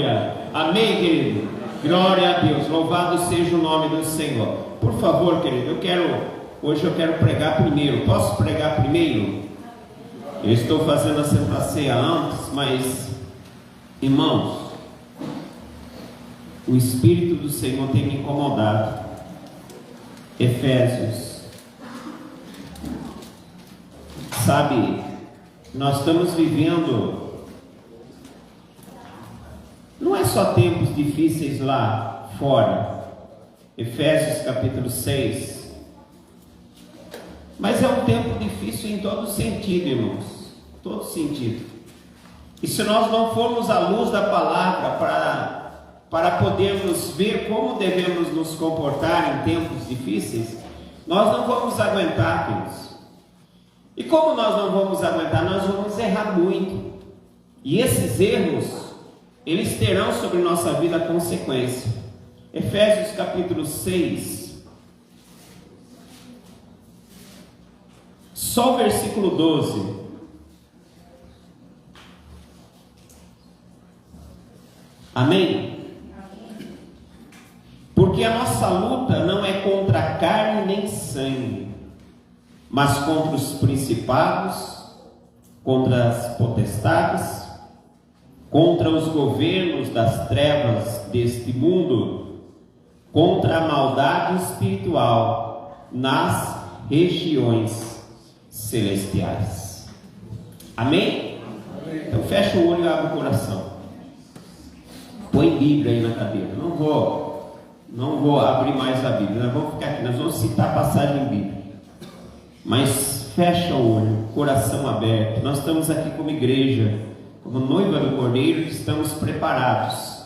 Aleluia. Amém, querido? Glória a Deus. Louvado seja o nome do Senhor. Por favor, querido, hoje eu quero pregar primeiro. Posso pregar primeiro? Eu estou fazendo a Santa Ceia antes, mas, irmãos, o Espírito do Senhor tem me incomodado. Efésios. Sabe, nós estamos vivendo, não é só tempos difíceis lá fora, Efésios capítulo 6, mas é um tempo difícil em todo sentido, irmãos, todo sentido. E se nós não formos à luz da palavra para podermos ver como devemos nos comportar em tempos difíceis, nós não vamos aguentar, queridos. E como nós não vamos aguentar, nós vamos errar muito. E esses erros, eles terão sobre nossa vida consequência. Efésios capítulo 6, só o versículo 12. Amém? Porque a nossa luta não é contra carne nem sangue, mas contra os principados, contra as potestades, contra os governos das trevas deste mundo, contra a maldade espiritual nas regiões celestiais. Amém? Então fecha o olho e abre o coração. Põe Bíblia aí na cadeira. Não vou abrir mais a Bíblia. Nós vamos ficar aqui, nós vamos citar passagem bíblica. Mas fecha o olho, coração aberto. Nós estamos aqui como igreja, como noiva do Cordeiro, que estamos preparados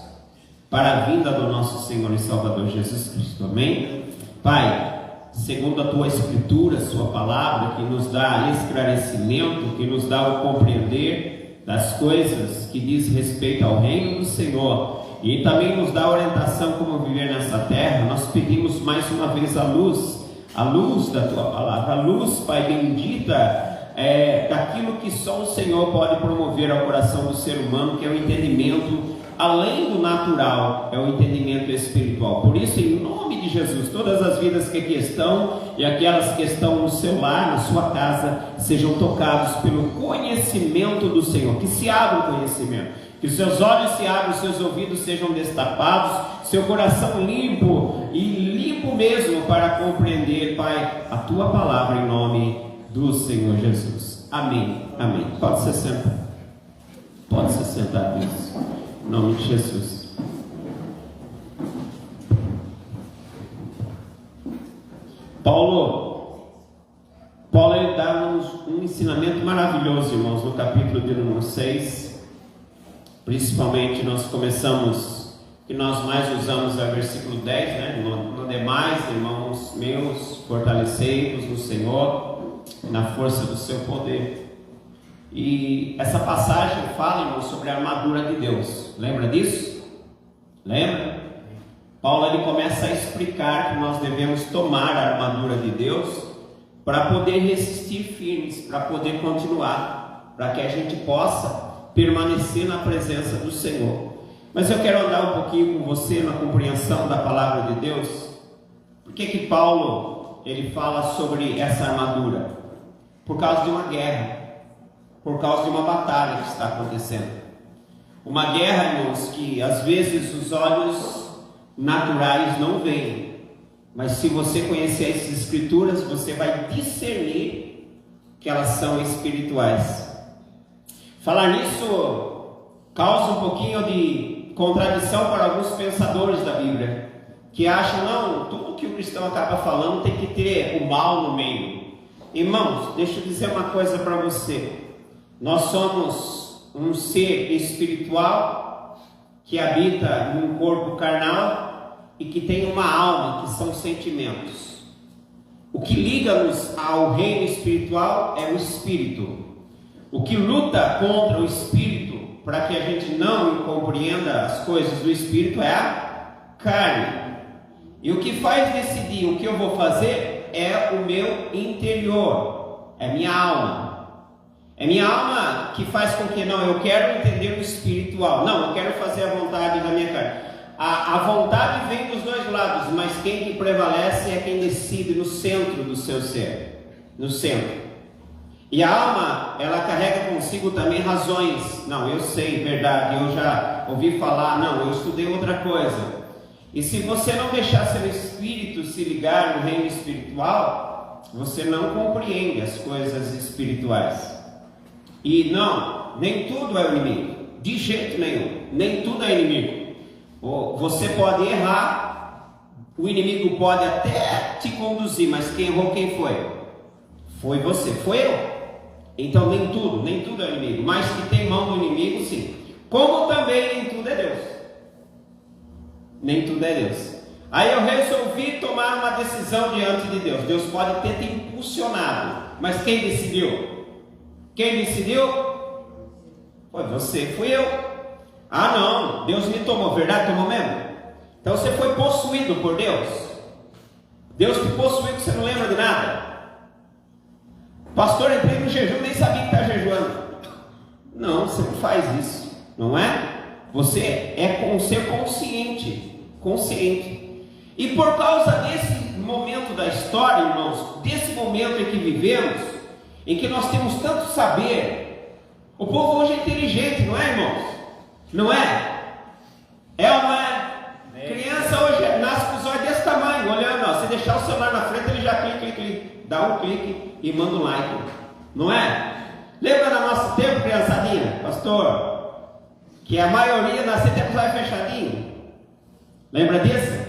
para a vinda do nosso Senhor e Salvador Jesus Cristo. Amém? Pai, segundo a Tua Escritura, a Sua Palavra, que nos dá esclarecimento, que nos dá o compreender das coisas que diz respeito ao reino do Senhor, e também nos dá orientação como viver nessa terra, nós pedimos mais uma vez a luz da Tua Palavra, a luz, Pai, bendita, daquilo que só o Senhor pode promover ao coração do ser humano, que é o entendimento além do natural, é o entendimento espiritual. Por isso, em nome de Jesus, todas as vidas que aqui estão e aquelas que estão no seu lar, na sua casa, sejam tocados pelo conhecimento do Senhor, que se abra o conhecimento, que os seus olhos se abram, os seus ouvidos sejam destapados, seu coração limpo e limpo mesmo para compreender, Pai, a Tua Palavra em nome do Senhor Jesus. Amém, amém. Pode se sentar. Pode se sentar, Deus. Em nome de Jesus. Paulo ele dá um ensinamento maravilhoso, irmãos, no capítulo de número 6. Principalmente nós começamos, que nós mais usamos é o versículo 10, né? No demais, irmãos meus, fortalecei-vos no Senhor, na força do seu poder. E essa passagem fala, irmãos, sobre a armadura de Deus. Lembra disso? Lembra? Paulo ele começa a explicar que nós devemos tomar a armadura de Deus para poder resistir firmes, para poder continuar, para que a gente possa permanecer na presença do Senhor. Mas eu quero andar um pouquinho com você na compreensão da palavra de Deus. Por que Paulo ele fala sobre essa armadura? Por causa de uma guerra, por causa de uma batalha que está acontecendo. Uma guerra, irmãos, que às vezes os olhos naturais não veem, mas se você conhecer as Escrituras, você vai discernir que elas são espirituais. Falar nisso causa um pouquinho de contradição para alguns pensadores da Bíblia, que acham, não, tudo que o cristão acaba falando tem que ter o mal no meio. Irmãos, deixa eu dizer uma coisa para você. Nós somos um ser espiritual que habita num corpo carnal e que tem uma alma, que são sentimentos. O que liga-nos ao reino espiritual é o Espírito. O que luta contra o Espírito, para que a gente não compreenda as coisas do Espírito, é a carne. E o que faz decidir o que eu vou fazer é o meu interior, é minha alma. É minha alma que faz com que, não, eu quero entender o espiritual. Não, eu quero fazer a vontade da minha carne. A vontade vem dos dois lados, mas quem que prevalece é quem decide no centro do seu ser. No centro. E a alma, ela carrega consigo também razões. Não, eu sei, verdade, eu já ouvi falar. Não, eu estudei outra coisa. E se você não deixar seu espírito se ligar no reino espiritual, você não compreende as coisas espirituais. E não, nem tudo é o inimigo, de jeito nenhum, nem tudo é inimigo. Você pode errar, o inimigo pode até te conduzir, mas quem errou, quem foi? Foi você, foi eu. Então nem tudo é inimigo, mas que tem mão do inimigo, sim. Como também nem tudo é Deus. Nem tudo é Deus. Aí eu resolvi tomar uma decisão diante de Deus. Deus pode ter te impulsionado, mas quem decidiu? Quem decidiu? Foi você, fui eu. Ah não, Deus me tomou, verdade? Tomou mesmo? Então você foi possuído por Deus. Deus te possuiu que você não lembra de nada. Pastor, entrei no jejum, nem sabia que está jejuando. Não, você não faz isso, não é? Você é um ser consciente. E por causa desse momento da história, irmãos, desse momento em que vivemos, em que nós temos tanto saber, o povo hoje é inteligente, não é, irmãos? Não é? É ou não é? Criança hoje nasce com os olhos desse tamanho, olhando, ó, se deixar o celular na frente, ele já clica, dá um clique e manda um like, não é? Lembra do nosso tempo, criançadinha, pastor, que a maioria nasceu até com os olhos fechadinhos? Lembra disso?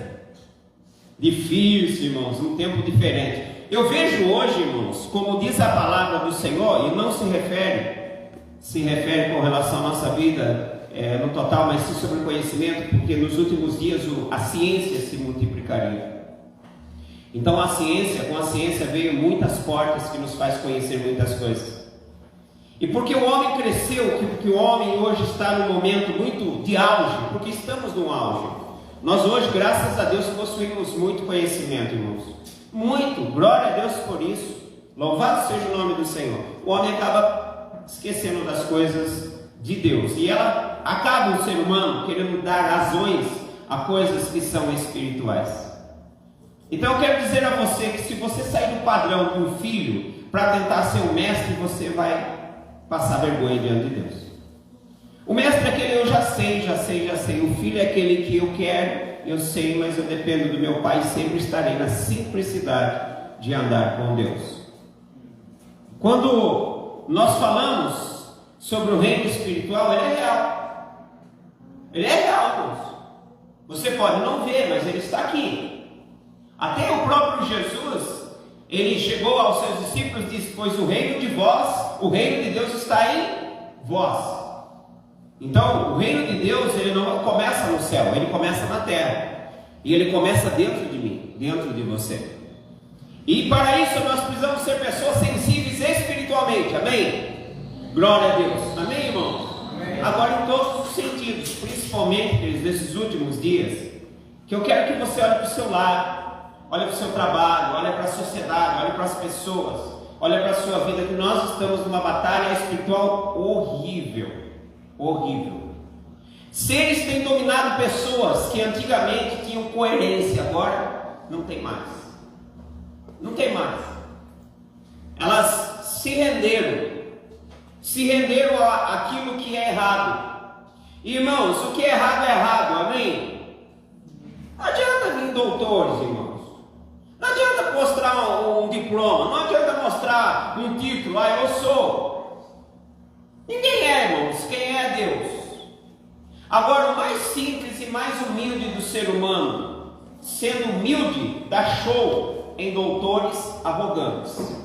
Difícil, irmãos, um tempo diferente. Eu vejo hoje, irmãos, como diz a palavra do Senhor, e não se refere com relação à nossa vida no total, mas sim sobre o conhecimento, porque nos últimos dias a ciência se multiplicaria. Então com a ciência veio muitas portas que nos faz conhecer muitas coisas. E porque o homem cresceu, porque o homem hoje está num momento muito de auge, porque estamos num auge. Nós hoje, graças a Deus, possuímos muito conhecimento, irmãos. Muito, glória a Deus por isso. Louvado seja o nome do Senhor. O homem acaba esquecendo das coisas de Deus. E ela acaba, o ser humano, querendo dar razões a coisas que são espirituais. Então eu quero dizer a você que se você sair do padrão de um filho para tentar ser um mestre, você vai passar vergonha diante de Deus. O mestre é aquele, eu já sei. O filho é aquele que eu quero, eu sei, mas eu dependo do meu Pai, sempre estarei na simplicidade de andar com Deus. Quando nós falamos sobre o reino espiritual, ele é real. Ele é real, irmãos. Você pode não ver, mas ele está aqui. Até o próprio Jesus, ele chegou aos seus discípulos e disse: pois o reino de Deus está em vós. Então, o reino de Deus, ele não começa no céu, ele começa na terra. E ele começa dentro de mim, dentro de você. E para isso nós precisamos ser pessoas sensíveis espiritualmente, amém? Glória a Deus, amém, irmãos? Amém. Agora em todos os sentidos, principalmente nesses últimos dias, que eu quero que você olhe para o seu lado, olhe para o seu trabalho, olhe para a sociedade, olhe para as pessoas, olhe para a sua vida, que nós estamos numa batalha espiritual horrível. Seres têm dominado pessoas que antigamente tinham coerência, agora não tem mais. Elas se renderam àquilo que é errado. Irmãos, o que é errado, amém? Não adianta vir doutores, irmãos. Não adianta mostrar um diploma, não adianta mostrar um título, eu sou. Ninguém é, irmãos, quem é Deus. Agora, o mais simples e mais humilde do ser humano, sendo humilde, dá show em doutores arrogantes.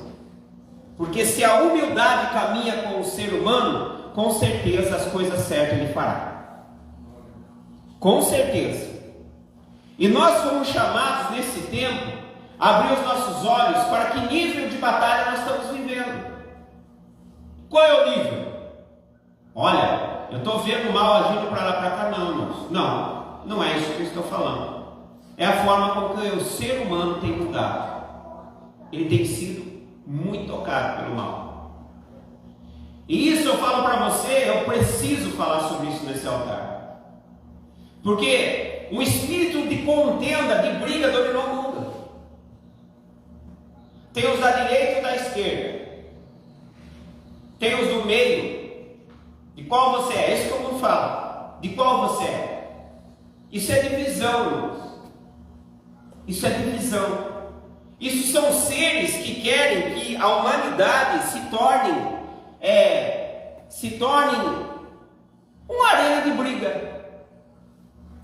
Porque se a humildade caminha com o ser humano, com certeza as coisas certas ele fará. Com certeza. E nós fomos chamados nesse tempo a abrir os nossos olhos para que nível de batalha nós estamos vivendo. Qual é o nível? Olha, eu estou vendo o mal agindo para lá para cá, não, irmãos. Não é isso que eu estou falando. É a forma como que o ser humano tem mudado. Ele tem sido muito tocado pelo mal. E isso eu falo para você, eu preciso falar sobre isso nesse altar. Porque um espírito de contenda, de briga dominou o mundo. Tem os da direita e da esquerda. Tem os do meio. De qual você é? Isso que eu mundo fala. De qual você é? Isso é divisão, irmãos. Isso é divisão. Isso são seres que querem que a humanidade se torne uma arena de briga.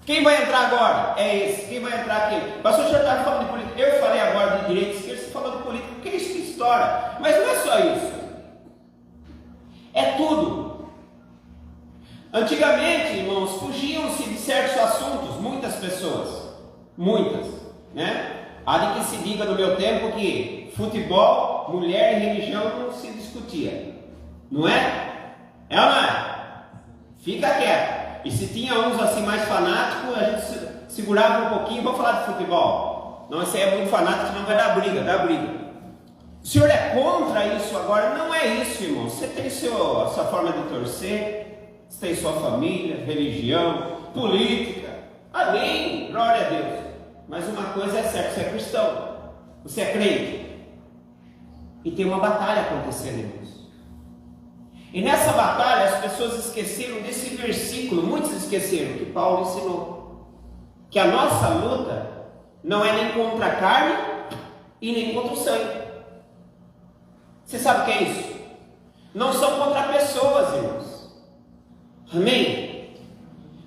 Quem vai entrar agora? É esse. Quem vai entrar aqui? Pastor, o senhor está falando de política. Eu falei agora de direita e esquerda, você falou de política. O que é isso que estoura? Mas não é só isso. É tudo. Antigamente, irmãos, fugiam-se de certos assuntos, muitas pessoas. Muitas, né? Há de que se diga no meu tempo que futebol, mulher e religião não se discutia. Não é? É ou não é? Fica quieto. E se tinha uns assim mais fanáticos, a gente segurava um pouquinho. Vamos falar de futebol. Não, esse aí é muito fanático, senão vai dar briga, O senhor é contra isso agora? Não é isso, irmão. Você tem a sua forma de torcer, você tem sua família, religião, política. Amém, glória a Deus. Mas uma coisa é certa, você é cristão, você é crente. E tem uma batalha acontecendo, irmãos. E nessa batalha as pessoas esqueceram desse versículo, muitos esqueceram, que Paulo ensinou. Que a nossa luta não é nem contra a carne e nem contra o sangue. Você sabe o que é isso? Não são contra pessoas, irmãos. Amém?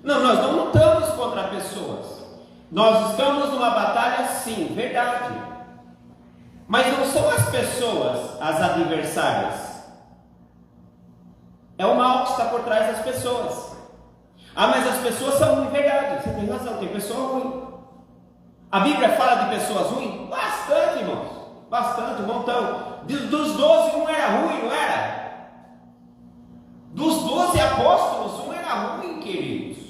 Não, nós não lutamos contra pessoas. Nós estamos numa batalha, sim, verdade. Mas não são as pessoas as adversárias. É o mal que está por trás das pessoas. Ah, mas as pessoas são ruins, verdade. Você tem razão, tem pessoa ruim. A Bíblia fala de pessoas ruins? Bastante, irmãos. Bastante, um montão. Dos 12, um era ruim, não era? Dos 12 apóstolos, um era ruim, queridos.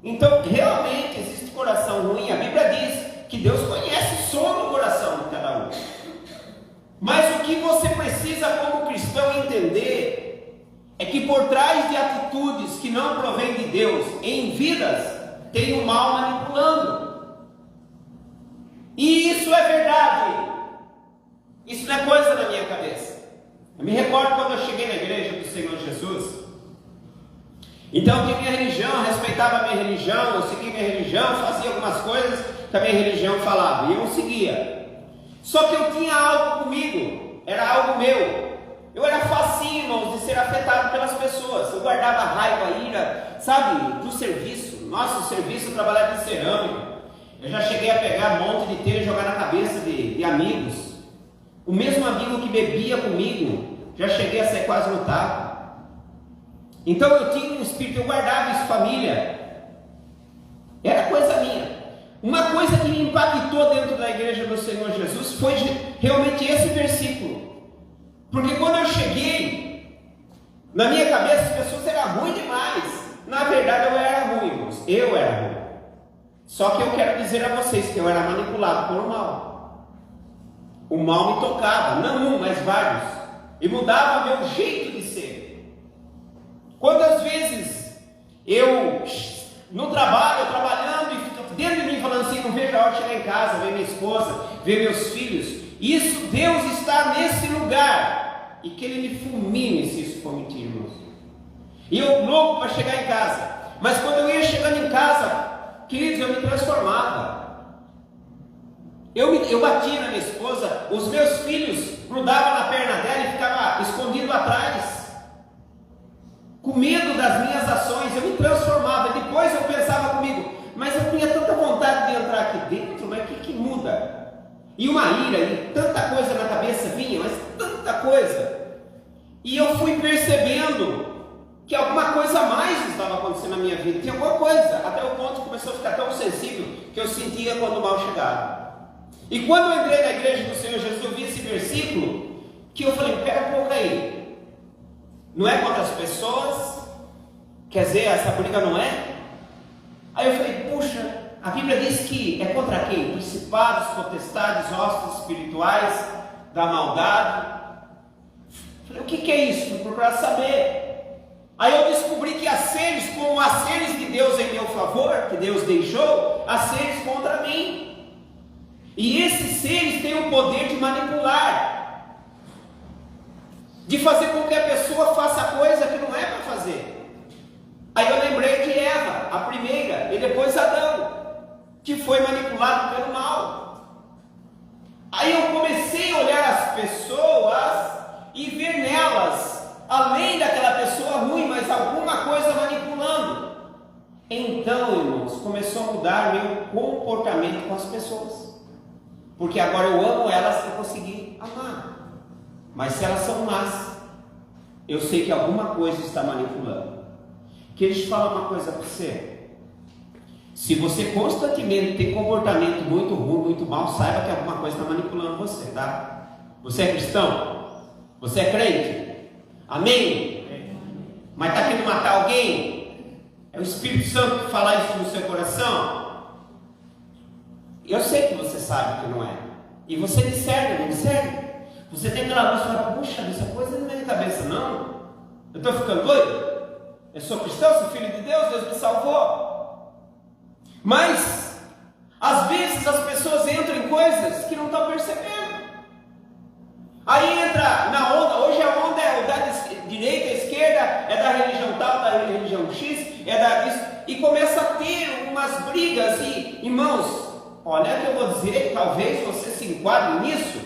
Então, realmente, existe coração ruim. A Bíblia diz que Deus conhece o som do coração de cada um. Mas o que você precisa como cristão entender é que por trás de atitudes que não provêm de Deus em vidas, tem o mal manipulando. E isso é verdade. Isso não é coisa da minha cabeça. Eu me recordo quando eu cheguei na igreja do Senhor Jesus. Então eu tinha minha religião, respeitava a minha religião, eu seguia minha religião, fazia algumas coisas que a minha religião falava, e eu seguia. Só que eu tinha algo comigo, era algo meu. Eu era facinho, irmãos, de ser afetado pelas pessoas. Eu guardava raiva, ira, sabe, do serviço. Nossa, o serviço, eu trabalhava em cerâmica. Eu já cheguei a pegar um monte de telha e jogar na cabeça de amigos. O mesmo amigo que bebia comigo, já cheguei a ser quase no tapa. Então eu tinha um espírito, eu guardava isso, família. Era coisa minha. Uma coisa que me impactou dentro da igreja do Senhor Jesus foi realmente esse versículo. Porque quando eu cheguei, na minha cabeça as pessoas eram ruins demais. Na verdade eu era ruim, irmãos. Eu era ruim. Só que eu quero dizer a vocês que eu era manipulado pelo mal. O mal me tocava, não um, mas vários. E mudava meu jeito de ser. Quantas vezes eu, no trabalho, trabalhando, e fico dentro de mim falando assim, não vejo a hora de chegar em casa, ver minha esposa, ver meus filhos. Isso, Deus está nesse lugar. E que Ele me fulmine se isso for mentira, irmãos. E eu louco para chegar em casa. Mas quando eu ia chegando em casa, queridos, eu me transformava. Eu batia na minha esposa, os meus filhos grudavam na perna dela e ficava escondido atrás. Com medo das minhas ações, eu me transformava. Depois eu pensava comigo, mas eu tinha tanta vontade de entrar aqui dentro, mas o que muda? E uma ira, e tanta coisa na cabeça vinha, mas tanta coisa. E eu fui percebendo que alguma coisa a mais estava acontecendo na minha vida. Tinha alguma coisa, até o ponto que começou a ficar tão sensível que eu sentia quando o mal chegava. E quando eu entrei na igreja do Senhor Jesus, eu vi esse versículo, que eu falei, pera um pouco aí. Não é contra as pessoas? Quer dizer, essa briga não é? Aí eu falei, puxa, a Bíblia diz que é contra quem? Principados, potestades, hostes espirituais da maldade. o que é isso? Fui procurar saber. Aí eu descobri que há seres, como há seres de Deus em meu favor, que Deus deixou, há seres contra mim. E esses seres têm o poder de manipular, de fazer com que a pessoa faça coisa que não é para fazer. Aí eu lembrei de Eva, a primeira, e depois Adão, que foi manipulado pelo mal. Aí eu comecei a olhar as pessoas e ver nelas, além daquela pessoa ruim, mas alguma coisa manipulando. Então, irmãos, começou a mudar meu comportamento com as pessoas, porque agora eu amo elas se eu conseguir amar. Mas se elas são más, eu sei que alguma coisa está manipulando. Que eles falam uma coisa para você: se você constantemente tem comportamento muito ruim, muito mal, saiba que alguma coisa está manipulando você, tá? Você é cristão? Você é crente? Amém? Mas está querendo matar alguém? É o Espírito Santo que fala isso no seu coração? Eu sei que você sabe que não é. E você discerne, não discerne? Você tem aquela luz e fala: puxa, essa coisa não é na minha cabeça, não. Eu estou ficando doido? Eu sou cristão, sou filho de Deus, Deus me salvou. Mas, às vezes as pessoas entram em coisas que não estão percebendo. Aí entra na onda, hoje a onda é o da direita, a esquerda, é da religião tal, da religião X, é da isso, e começa a ter umas brigas. E, irmãos, olha que eu vou dizer, talvez você se enquadre nisso.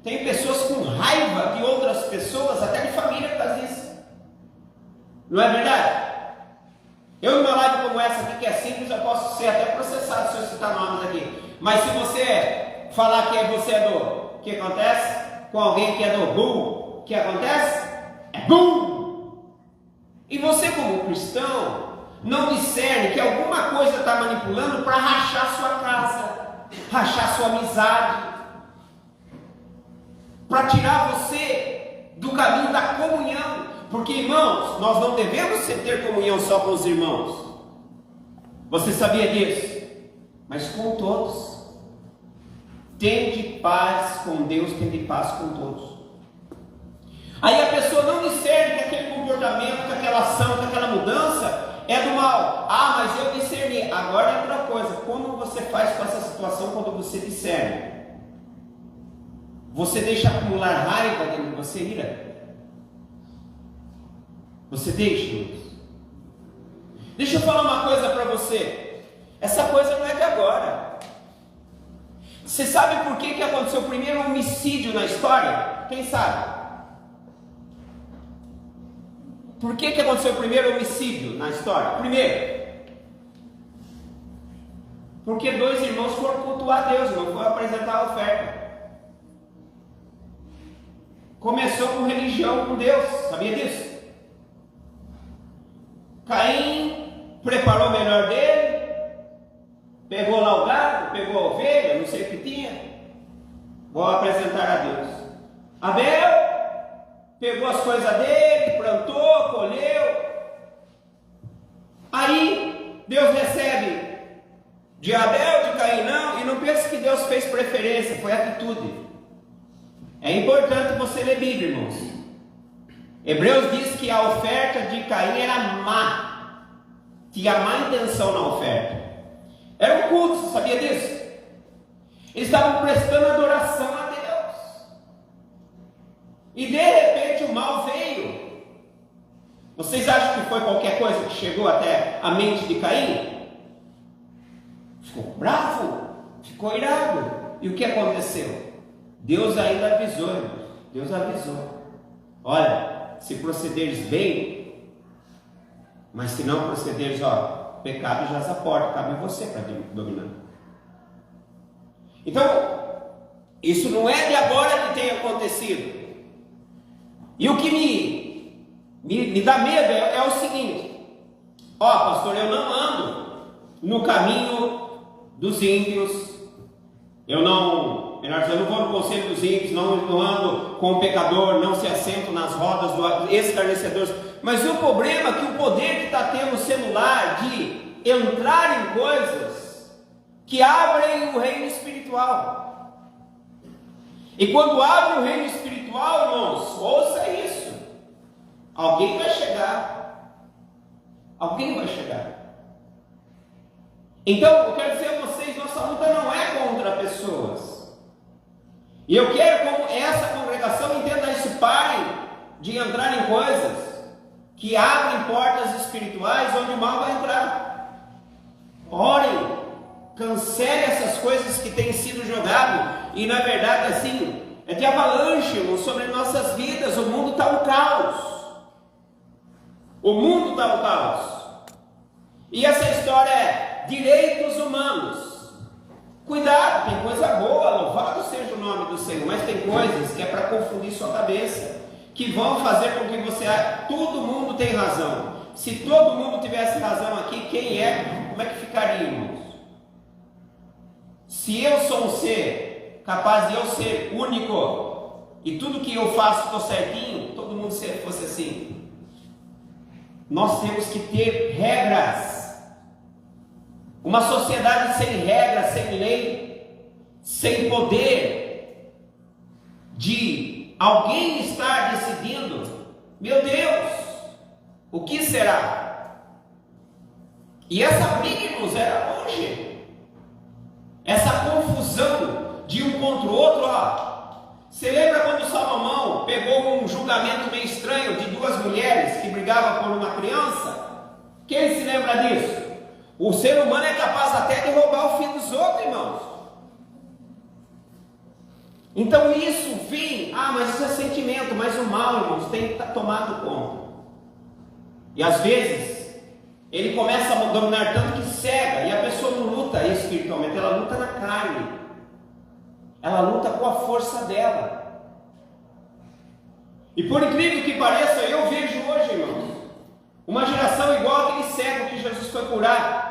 Tem pessoas com raiva de outras pessoas, até de família, que faz isso. Não é verdade? Eu, numa live como essa aqui, que é simples, eu posso ser até processado se eu citar nomes aqui. Mas se você falar que você é do... O que acontece? Com alguém que é do bull, o que acontece? É bull! E você, como cristão, não discerne que alguma coisa está manipulando para rachar sua casa, rachar sua amizade, para tirar você do caminho da comunhão. Porque, irmãos, nós não devemos ter comunhão só com os irmãos. Você sabia disso? Mas com todos. Tende paz com Deus, tende paz com todos. Aí a pessoa não discerne que aquele comportamento, que aquela ação, que aquela mudança é do mal. Ah, mas eu discerni. Agora é outra coisa. Como você faz com essa situação quando você discerne? Você deixa acumular raiva dentro de você, ira? Você deixa? Deixa eu falar uma coisa para você. Essa coisa não é de agora. Você sabe por que aconteceu o primeiro homicídio na história? Quem sabe? Por que aconteceu o primeiro homicídio na história? Primeiro, porque dois irmãos foram cultuar Deus, não foram apresentar a oferta. Começou com religião, com Deus. Sabia disso? Caim preparou o melhor dele, pegou lá o gado, pegou a ovelha, não sei o que tinha, vou apresentar a Deus. Abel pegou as coisas dele, plantou, colheu. Aí Deus recebe de Abel, de Caim não, e não pense que Deus fez preferência, foi atitude. É importante você ler Bíblia, irmãos. Hebreus diz que a oferta de Caim era má, tinha má intenção na oferta. Era um culto, você sabia disso? Eles estavam prestando adoração a Deus. E de repente o mal veio. Vocês acham que foi qualquer coisa que chegou até a mente de Caim? Ficou bravo, ficou irado. E o que aconteceu? Deus ainda avisou, irmãos. Deus avisou. Olha, se procederes bem, mas se não procederes, pecado jaz à porta, cabe você para dominar. Então, isso não é de agora que tem acontecido. E o que me dá medo é o seguinte: pastor, eu não ando no caminho dos ímpios, eu não vou no conselho dos ímpios, não ando com o pecador, não se assento nas rodas dos escarnecedores. Mas o problema é que o poder que está tendo o celular de entrar em coisas que abrem o reino espiritual. E quando abre o reino espiritual, irmãos, ouça isso. Alguém vai chegar. Alguém vai chegar. Então, eu quero dizer a vocês, nossa luta não é contra pessoas. E eu quero, como essa congregação, entenda isso, parem de entrar em coisas que abrem portas espirituais onde o mal vai entrar. Orem, cancele essas coisas que têm sido jogadas, e na verdade assim, é de avalanche, irmão, sobre nossas vidas. O mundo está um caos. O mundo está um caos. E essa história é direitos humanos. Cuidado, tem coisa boa, louvado seja o nome do Senhor, mas tem coisas que é para confundir sua cabeça, que vão fazer com que você ache, todo mundo tem razão. Se todo mundo tivesse razão aqui, quem é? Como é que ficaria, irmãos? Se eu sou um ser capaz de eu ser único, e tudo que eu faço estou certinho, todo mundo fosse assim. Nós temos que ter regras. Uma sociedade sem regras, sem lei, sem poder de alguém estar decidindo, meu Deus, o que será? E essa briga, irmãos, era hoje. Essa confusão de um contra o outro, ó. Você lembra quando Salomão pegou um julgamento meio estranho de duas mulheres que brigavam por uma criança? Quem se lembra disso? O ser humano é capaz até de roubar o filho dos outros, irmãos. Então isso vem, mas isso é sentimento, mas o mal, irmãos, tem que estar tomado conta. E às vezes, ele começa a dominar tanto que cega, e a pessoa não luta espiritualmente, ela luta na carne. Ela luta com a força dela. E por incrível que pareça, eu vejo hoje, irmãos, uma geração igual aquele cego que Jesus foi curar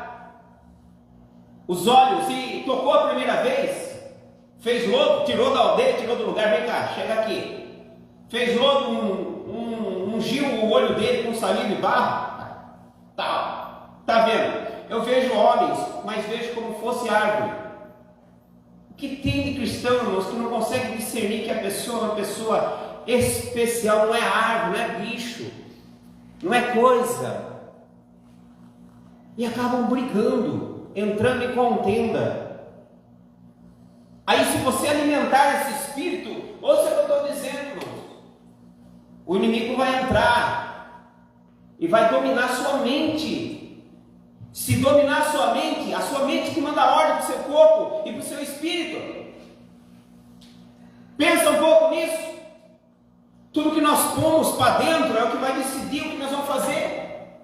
os olhos e tocou a primeira vez, fez lodo, tirou da aldeia, tirou do lugar, vem cá, chega aqui, fez lodo, ungiu o olho dele com saliva e barro, tá vendo? Eu vejo homens, mas vejo como fosse árvore. O que tem de cristão, irmãos, que não consegue discernir que a pessoa é uma pessoa especial, não é árvore, não é bicho, não é coisa, e acabam brigando, entrando em contenda. Aí, se você alimentar esse espírito, ouça o que eu estou dizendo, irmãos, o inimigo vai entrar e vai dominar sua mente. Se dominar a sua mente que manda ordem para o seu corpo e para o seu espírito. Pensa um pouco nisso. Tudo que nós pomos para dentro é o que vai decidir o que nós vamos fazer.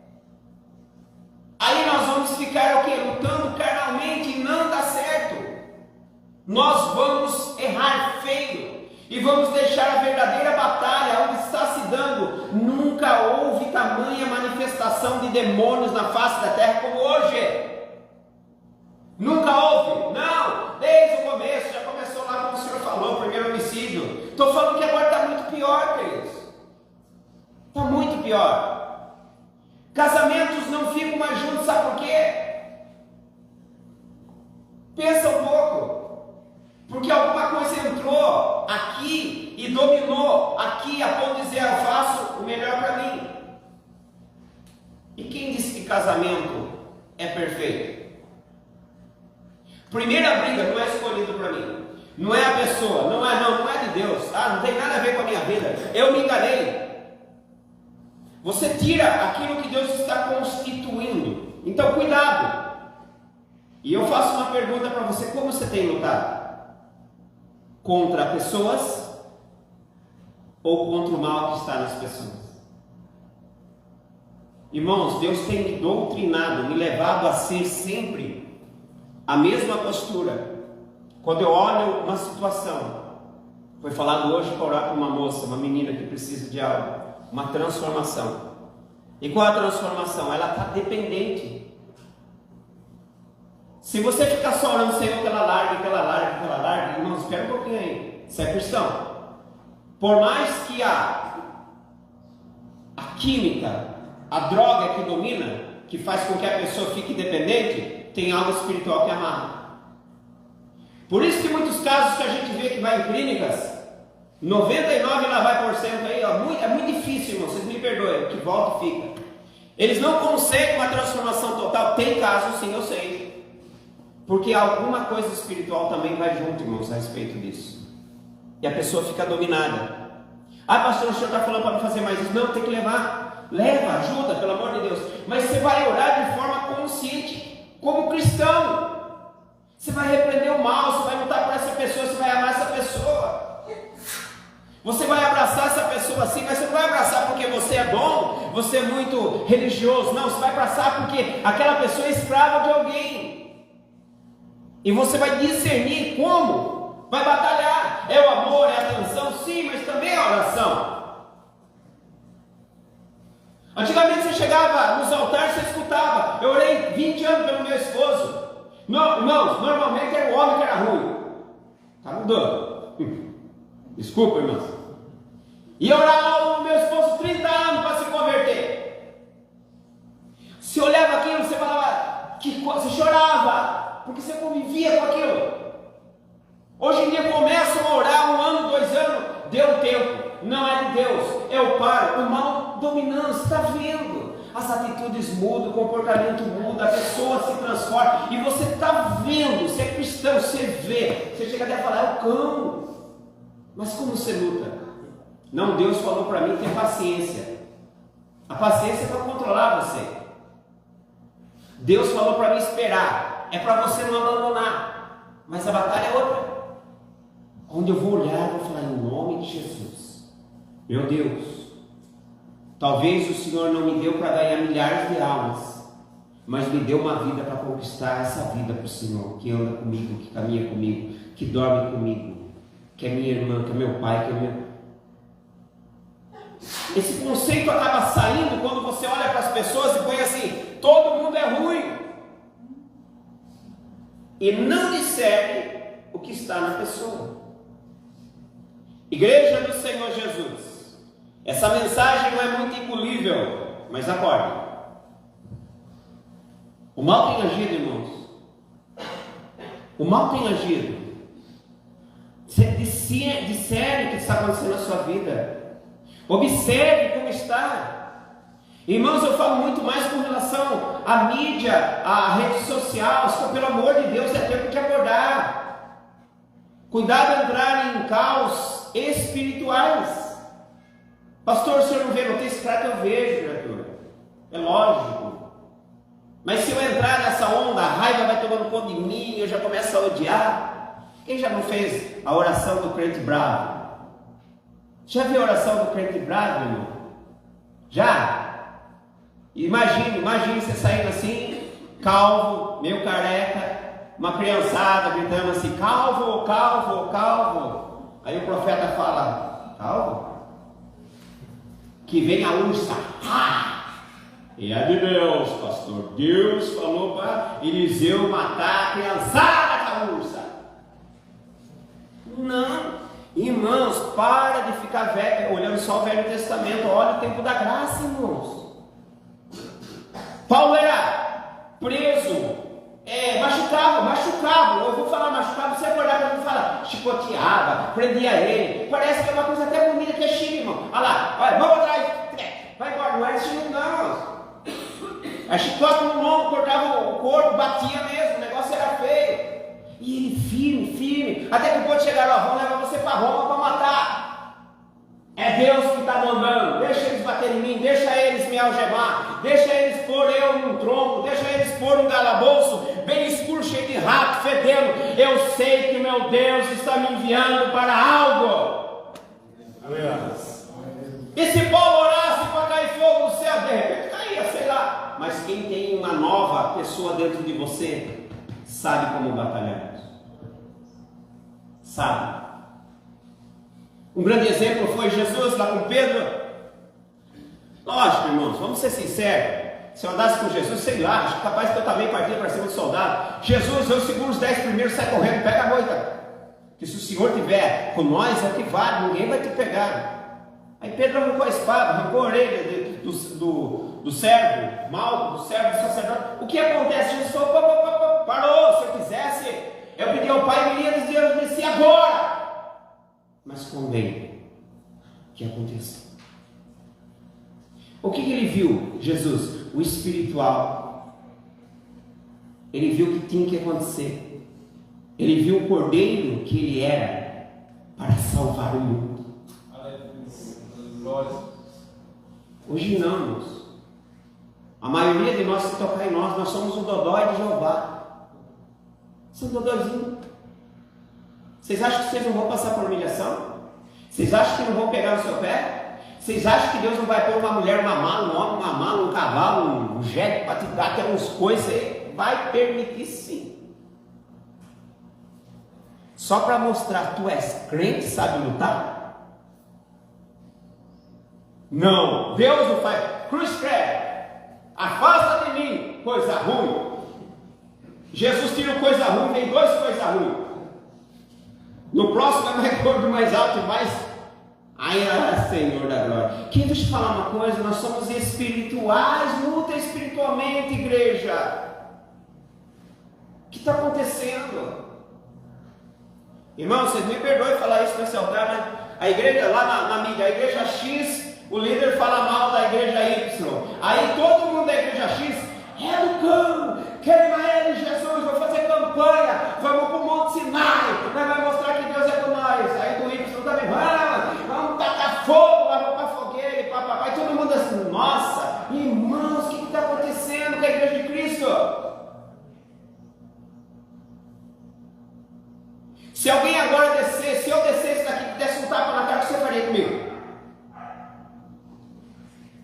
Aí nós vamos ficar o quê? Lutando carnalmente e não dá certo. Nós vamos errar feio e vamos deixar a verdadeira batalha onde está se dando. Nunca houve tamanha manifestação de demônios na face da terra como hoje. Nunca houve, não, desde o começo, já começou lá como o senhor falou, o primeiro homicídio. Estou falando que agora está muito pior, queridos. Está muito pior. Casamentos não ficam mais juntos, sabe por quê? Pensa um pouco. Porque alguma coisa entrou aqui e dominou aqui a ponto de dizer, eu faço o melhor para mim. E quem disse que casamento é perfeito? Primeira briga não é escolhida para mim. Não é a pessoa, não é de Deus. Não tem nada a ver com a minha vida. Eu me enganei. Você tira aquilo que Deus está constituindo. Então, cuidado. E eu faço uma pergunta para você: como você tem lutado? Contra pessoas ou contra o mal que está nas pessoas? Irmãos, Deus tem me doutrinado, me levado a ser sempre a mesma postura. Quando eu olho uma situação, foi falado hoje para orar para uma moça, uma menina que precisa de algo, uma transformação. E qual é a transformação? Ela está dependente. Se você ficar só orando, Senhor, que ela largue, irmãos, espera um pouquinho aí. Você é cristão. Por mais que a química, a droga que domina, que faz com que a pessoa fique dependente, tem algo espiritual que amarra. Por isso que muitos casos que a gente vê que vai em clínicas, 99 lá vai por cento aí, ó, é muito difícil, irmão, vocês me perdoem, que volta e fica. Eles não conseguem uma transformação total. Tem casos, sim, eu sei. Porque alguma coisa espiritual também vai junto, irmãos, a respeito disso. E a pessoa fica dominada. Ah, pastor, o senhor está falando para não fazer mais isso. Não, tem que levar. Leva, ajuda, pelo amor de Deus. Mas você vai orar de forma consciente, como cristão. Você vai repreender o mal, você vai lutar por essa pessoa, você vai amar essa pessoa. Você vai abraçar essa pessoa assim, mas você não vai abraçar porque você é bom, você é muito religioso. Não, você vai abraçar porque aquela pessoa é escrava de alguém. E você vai discernir como. Vai batalhar. É o amor, é a atenção, sim, mas também é a oração. Antigamente você chegava nos altares e você escutava. Eu orei 20 anos pelo meu esposo. Não, irmãos, normalmente era o homem que era ruim. Está mudando. Desculpa, irmãos. E orar o meu esposo 30 anos para se converter. Se olhava aquilo, você falava, você chorava, porque você convivia com aquilo. Hoje em dia começam a orar 1 ano, 2 anos, deu tempo. Não é de Deus, é o paro, o mal dominando, você está vendo. As atitudes mudam, o comportamento muda, a pessoa se transforma. E você está vendo, você é cristão, você vê. Você chega até a falar, é o cão. Mas como você luta? Não, Deus falou para mim ter paciência. A paciência é para controlar você. Deus falou para mim esperar. É para você não abandonar. Mas a batalha é outra. Onde eu vou olhar, eu vou falar em nome de Jesus. Meu Deus, talvez o Senhor não me deu para ganhar milhares de almas, mas me deu uma vida para conquistar essa vida para o Senhor, que anda comigo, que caminha comigo, que dorme comigo, que é minha irmã, que é meu pai, que é meu... Esse conceito acaba saindo quando você olha para as pessoas e põe assim, todo mundo é ruim, e não discerne o que está na pessoa. Igreja do Senhor Jesus, essa mensagem não é muito engolível, mas acorde. O mal tem agido, irmãos. O mal tem agido. Você discerne o que está acontecendo na sua vida. Observe como está. Irmãos, eu falo muito mais com relação à mídia, à rede social. Pelo amor de Deus, é tempo de acordar. Cuidado de entrar em caos espirituais. Pastor, o senhor não vê notícia? Claro que eu vejo, criatura. É lógico. Mas se eu entrar nessa onda, a raiva vai tomando conta de mim, eu já começo a odiar. Quem já não fez a oração do crente bravo? Já viu a oração do crente bravo, irmão? Já? Imagine você saindo assim, calvo, meio careca, uma criançada gritando assim, calvo, calvo, calvo. Aí o profeta fala, calvo? Que vem a ursa. E é de Deus, pastor. Deus falou para Eliseu matar a criançada da ursa. Não, irmãos, para de ficar olhando só o Velho Testamento. Olha o tempo da graça, irmãos. Paulo era preso, machucava. Eu vou falar machucava, você acordava para mim e falar, chicoteava, prendia ele. Parece que é uma coisa até bonita que é chique, irmão. Olha lá, olha, vamos atrás, vai embora, não era chique não. A chicote no ombro, cortava o corpo, batia mesmo, o negócio era feio. E ele firme, até que pode chegar, ó, vamos levar você para Roma para matar. É Deus que está mandando, deixa eles baterem em mim, deixa eles me algemar, deixa eles pôr eu num tronco, deixa eles pôr um calabouço, bem escuro, cheio de rato, fedendo. Eu sei que meu Deus está me enviando para algo. E se Paulo orasse para cair fogo no céu, de repente caía, sei lá. Mas quem tem uma nova pessoa dentro de você, sabe como batalhar. Sabe. Um grande exemplo foi Jesus lá com Pedro. Lógico, irmãos, vamos ser sinceros. Se eu andasse com Jesus, sei lá, acho que capaz que eu também partia para cima do soldado. Jesus, eu seguro os 10 primeiros, sai correndo, pega a moita. Que se o Senhor tiver com nós, é que vale, ninguém vai te pegar. Aí Pedro arrancou a espada, arrancou a orelha do servo, Malco, do servo do sacerdote. O que acontece? Jesus falou, parou, se eu quisesse, eu pedi ao Pai, me ia dizer, eu disse agora. Mas convém que ele viu? Jesus, o espiritual. Ele viu o que tinha que acontecer. Ele viu o cordeiro que ele era para salvar o mundo. Hoje não, irmãos. A maioria de nós, se tocar em nós somos o dodói de Jeová. São dodóizinhos. Vocês acham que vocês não vão passar por humilhação? Vocês acham que não vão pegar no seu pé? Vocês acham que Deus não vai pôr uma mulher, uma mala, um homem, uma mala, um cavalo, um jegue para te dar até uns coisas aí? Vai permitir sim. Só para mostrar que tu és crente, sabe lutar? Não, Deus não faz. Cruz credo. Afasta de mim coisa ruim. Jesus tira coisa ruim, vem duas coisas ruins. No próximo é mais gordo, mais alto, mais. Ai, Senhor da glória. Quem deixa eu te falar uma coisa? Nós somos espirituais, luta espiritualmente, igreja. O que está acontecendo? Irmão, vocês me perdoem falar isso nesse altar, mas a igreja lá na mídia, a igreja X, o líder fala mal da igreja Y. Aí todo mundo da igreja X é do cão, queima ele, Jesus, vou fazer campanha, vamos para o Monte Sinai, nós vamos mostrar que Deus é com nós. Aí do Y também, vamos tacar fogo, vamos para a fogueira, e papai, todo mundo assim, nossa, irmãos, o que está acontecendo com a igreja de Cristo? Se alguém agora descer, se eu descesse daqui e desse um tapa na cara, o que você faria comigo?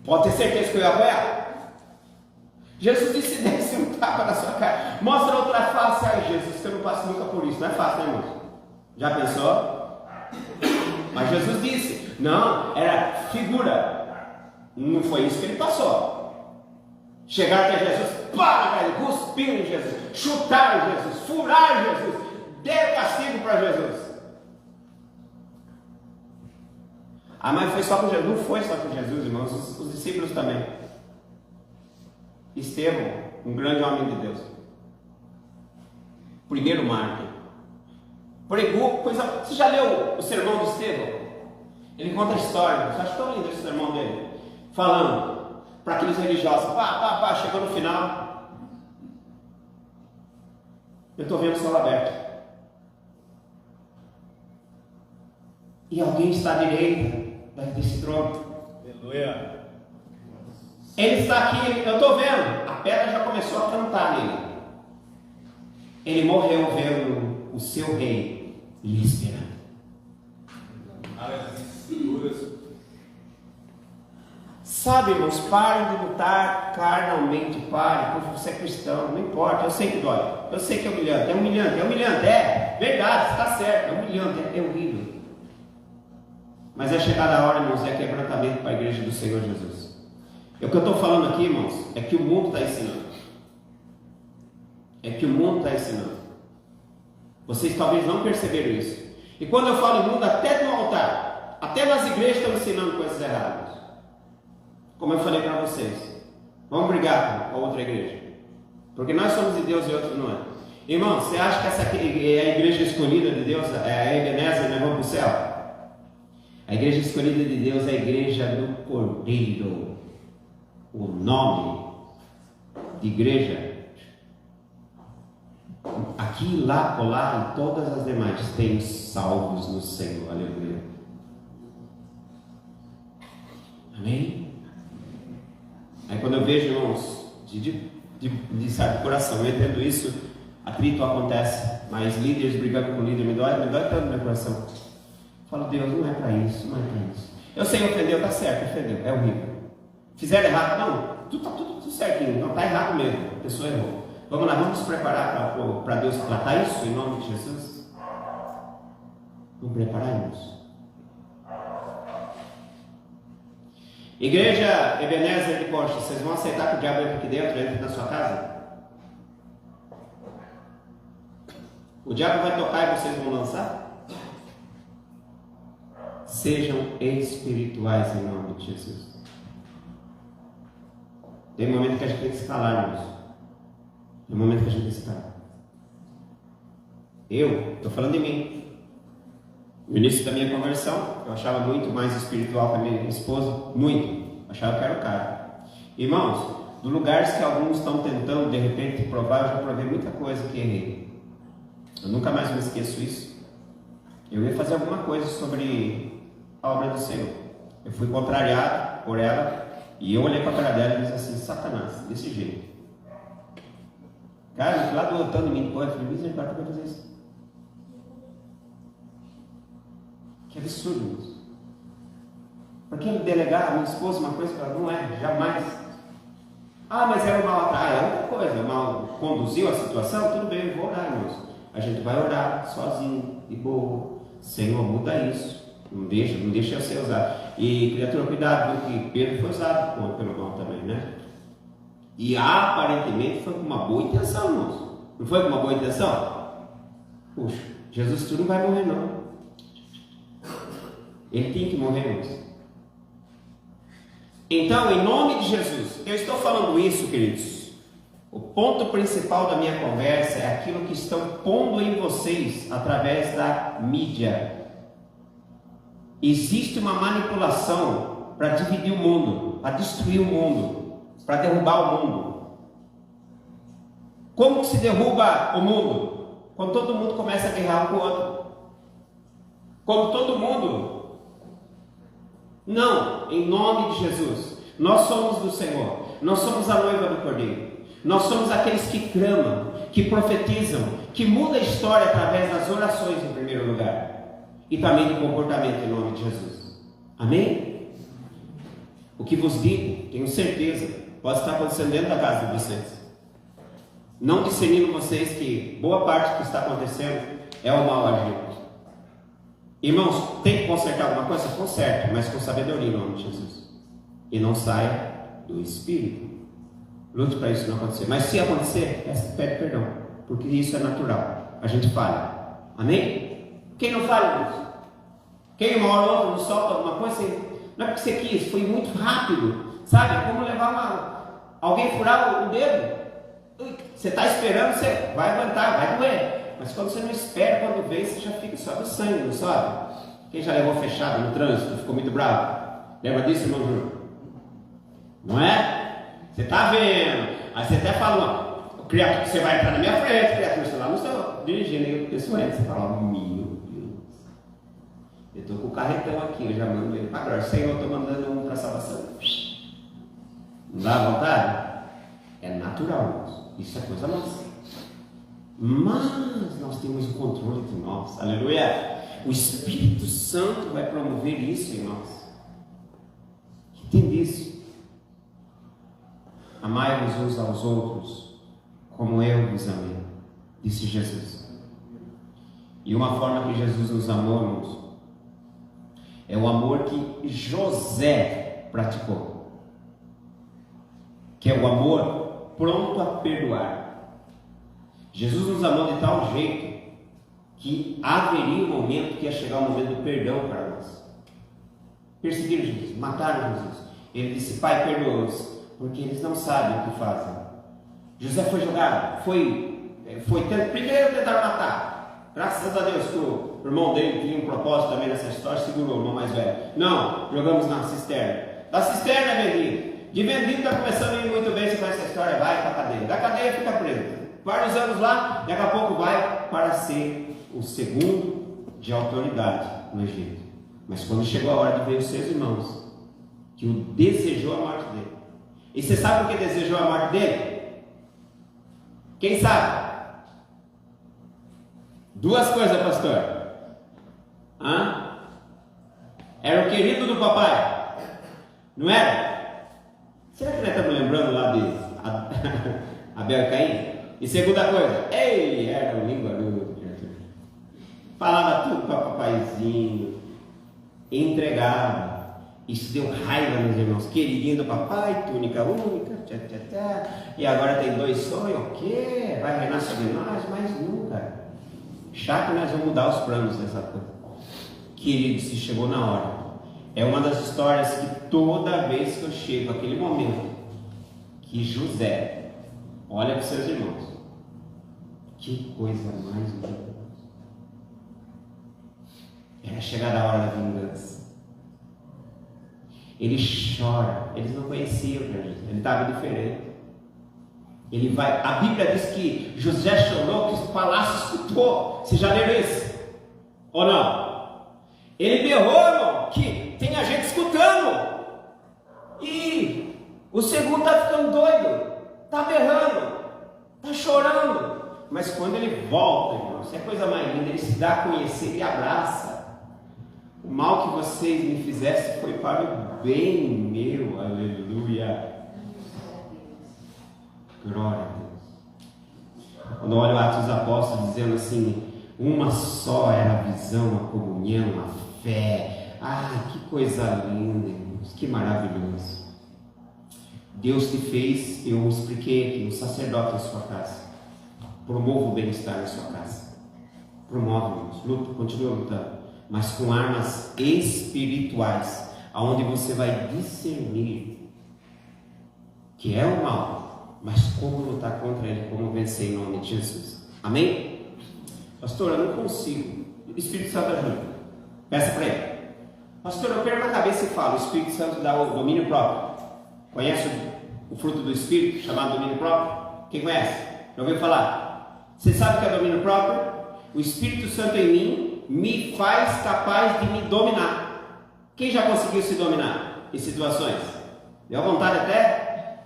Pode ter certeza que eu ia apoiar. Jesus disse: desse um tapa na sua cara, mostra outra face. Ai, Jesus, que eu não passo nunca por isso. Não é fácil, né, irmão? Já pensou? Mas Jesus disse: não, era figura. Não foi isso que ele passou. Chegaram até Jesus, para, cuspiram em Jesus, chutaram Jesus, furaram Jesus, deram castigo para Jesus. Ah, mas foi só com Jesus? Não foi só com Jesus, irmãos, os discípulos também. Estevão, um grande homem de Deus, primeiro mártir, pregou coisa. Você já leu o sermão de Estevão? Ele conta a história. Eu acho tão lindo esse sermão dele, falando para aqueles religiosos. Chegou no final, eu estou vendo o céu aberto e alguém está à direita desse trono. Aleluia. Ele está aqui, eu estou vendo. A pedra já começou a cantar nele. Ele morreu vendo o seu rei lhe esperando. Sabe, irmãos, parem de lutar carnalmente. Parem, porque você é cristão, não importa. Eu sei que dói, eu sei que é humilhante, é verdade, está certo, é humilhante, é horrível. Mas é chegada a hora, irmãos, é quebrantamento para a igreja do Senhor Jesus. E o que eu estou falando aqui, irmãos, é que o mundo está ensinando. Vocês talvez não perceberam isso. E quando eu falo mundo, até no altar, até nas igrejas estão ensinando coisas erradas. Como eu falei para vocês, vamos brigar com a outra igreja, porque nós somos de Deus e outros não é. Irmão, você acha que essa é a igreja escolhida de Deus, é a Ebenezer, nós vamos para o céu? A igreja escolhida de Deus é a igreja do Cordeiro. O nome de igreja, aqui, lá, colar e todas as demais, tem salvos no Senhor. Aleluia. Amém? Aí quando eu vejo, irmãos, de certo coração, eu entendo isso, atrito acontece, mas líderes brigando com líder me dói tanto no meu coração. Eu falo: Deus, não é para isso. Eu sei, ofendeu, está certo, ofendeu, é horrível. Fizeram errado? Não, está tudo certinho, não está errado mesmo, a pessoa errou. Vamos lá, vamos nos preparar para Deus tratar isso em nome de Jesus? Vamos preparar, irmãos? Igreja Ebenezer de Costa, vocês vão aceitar que o diabo entre aqui dentro, entre na sua casa? O diabo vai tocar e vocês vão lançar? Sejam espirituais em nome de Jesus. Tem um momento que a gente tem que se calar, irmãos. Tem um momento que a gente tem que se calar. Eu estou falando de mim. No início da minha conversão, eu achava muito mais espiritual que a minha esposa. Muito. Achava que era o cara. Irmãos, do lugares que alguns estão tentando de repente provar, eu já provei muita coisa que errei. Eu nunca mais me esqueço isso. Eu ia fazer alguma coisa sobre a obra do Senhor. Eu fui contrariado por ela e eu olhei para a cara dela e disse assim: Satanás, desse jeito. Cara, lá do outro em mim, eu falei: misericórdia, para fazer isso. Que absurdo isso. Por que delegar a minha esposa uma coisa que ela não é? Jamais. Mas era o mal atrás. É outra coisa. O mal conduziu a situação? Tudo bem, eu vou orar, irmãos. A gente vai orar sozinho, de boa. Senhor, muda isso. Não deixa eu ser usado. E criatura, cuidado, que Pedro foi usado pelo mal também, né? E aparentemente foi com uma boa intenção, irmãos. Não foi com uma boa intenção? Puxa, Jesus, tu não vai morrer, não. Ele tem que morrer, irmãos. Então, em nome de Jesus, eu estou falando isso, queridos. O ponto principal da minha conversa é aquilo que estão pondo em vocês através da mídia. Existe uma manipulação para dividir o mundo, para destruir o mundo, para derrubar o mundo. Como que se derruba o mundo? Quando todo mundo começa a guerrear um com o outro. Quando todo mundo... Não, em nome de Jesus. Nós somos do Senhor. Nós somos a noiva do Cordeiro. Nós somos aqueles que clamam, que profetizam, que mudam a história através das orações em primeiro lugar. E também do comportamento em nome de Jesus. Amém? O que vos digo, tenho certeza, pode estar acontecendo dentro da casa de vocês. Não discernindo vocês que boa parte do que está acontecendo é o mal agindo. Irmãos, tem que consertar alguma coisa? Conserte, mas com sabedoria em nome de Jesus. E não saia do Espírito. Lute para isso não acontecer. Mas se acontecer, pede perdão. Porque isso é natural. A gente falha. Amém? Quem não falha, irmãos? Quem uma hora ou outra não solta alguma coisa, não é porque você quis, foi muito rápido. Sabe? É como levar alguém furar o dedo. Você está esperando, você vai aguentar, vai doer. Mas quando você não espera, quando vem, você já fica, sobe o sangue, não sobe? Quem já levou fechado no trânsito, ficou muito bravo? Lembra disso, irmão Júnior? Não é? Você está vendo, aí você até fala, criatura, você vai entrar na minha frente, criatura, você lá não estou dirigindo, eu pessoa você fala, meu Deus, eu estou com o carretão aqui, eu já mando ele para agora, Senhor, eu estou mandando um para a salvação. Não dá vontade? É natural, isso é coisa nossa. Mas nós temos o controle de nós, aleluia. O Espírito Santo vai promover isso em nós. Entende isso? Amai-vos uns aos outros como eu vos amei, disse Jesus. E uma forma que Jesus nos amou, irmãos, é o amor que José praticou, que é o amor pronto a perdoar. Jesus nos amou de tal jeito que haveria um momento que ia chegar o momento do perdão para nós. Perseguiram Jesus, mataram Jesus. Ele disse: Pai, perdoa-os, porque eles não sabem o que fazem. José foi jogado, primeiro tentaram matar. Graças a Deus que o irmão dele tinha um propósito também nessa história, segurou o irmão mais velho. Não, jogamos na cisterna. Da cisterna é vendido. De vendido está começando a ir muito bem, você conhece essa história, vai para a cadeia. Da cadeia fica preso. Vários anos lá, daqui a pouco vai para ser o segundo de autoridade no Egito. Mas quando chegou a hora de ver os seus irmãos, que o desejou a morte dele. E você sabe por que desejou a morte dele? Quem sabe? Duas coisas, pastor. Era o querido do papai, não era? Será que nós estamos lembrando lá de Abel e Caim? E segunda coisa, era um linguarudo, falava tudo para papaizinho, entregava. Isso deu raiva, meus irmãos. Queridinho do papai, túnica única, e agora tem 2 sonhos, o quê? Vai reinar sobre nós? Mas nunca. Chato, nós vamos mudar os planos dessa coisa. Querido, se chegou na hora. É uma das histórias que toda vez que eu chego aquele momento que José olha para os seus irmãos, que coisa mais linda. Era chegada a hora da vingança. Ele chora. Eles não conheciam Jesus, ele estava diferente. Ele vai, a Bíblia diz que José chorou, que o palácio escutou. Vocês já leram isso? Ou não? Ele berrou, irmão, que tem a gente escutando. E o segundo está ficando doido, está berrando, está chorando. Mas quando ele volta, irmão, isso é coisa mais linda. Ele se dá a conhecer e abraça. O mal que vocês me fizessem foi para o bem meu. Aleluia. Glória a Deus. Quando eu olho Atos dos Apóstolos dizendo assim, uma só era a visão, a comunhão, a fé. Que coisa linda, irmãos, que maravilhoso. Deus te fez, eu expliquei aqui, um sacerdote em sua casa. Promova o bem-estar na sua casa. Promove, irmãos, luta, continua lutando, mas com armas espirituais, aonde você vai discernir que é o mal, mas como lutar contra ele, como vencer em nome de Jesus. Amém? Pastor, eu não consigo. O Espírito Santo ajuda. Peça para ele. Pastor, eu perco a cabeça e falo. O Espírito Santo dá o domínio próprio. Conhece o fruto do Espírito, chamado domínio próprio? Quem conhece? Já ouviu falar? Você sabe o que é domínio próprio? O Espírito Santo em mim me faz capaz de me dominar. Quem já conseguiu se dominar em situações? Deu vontade até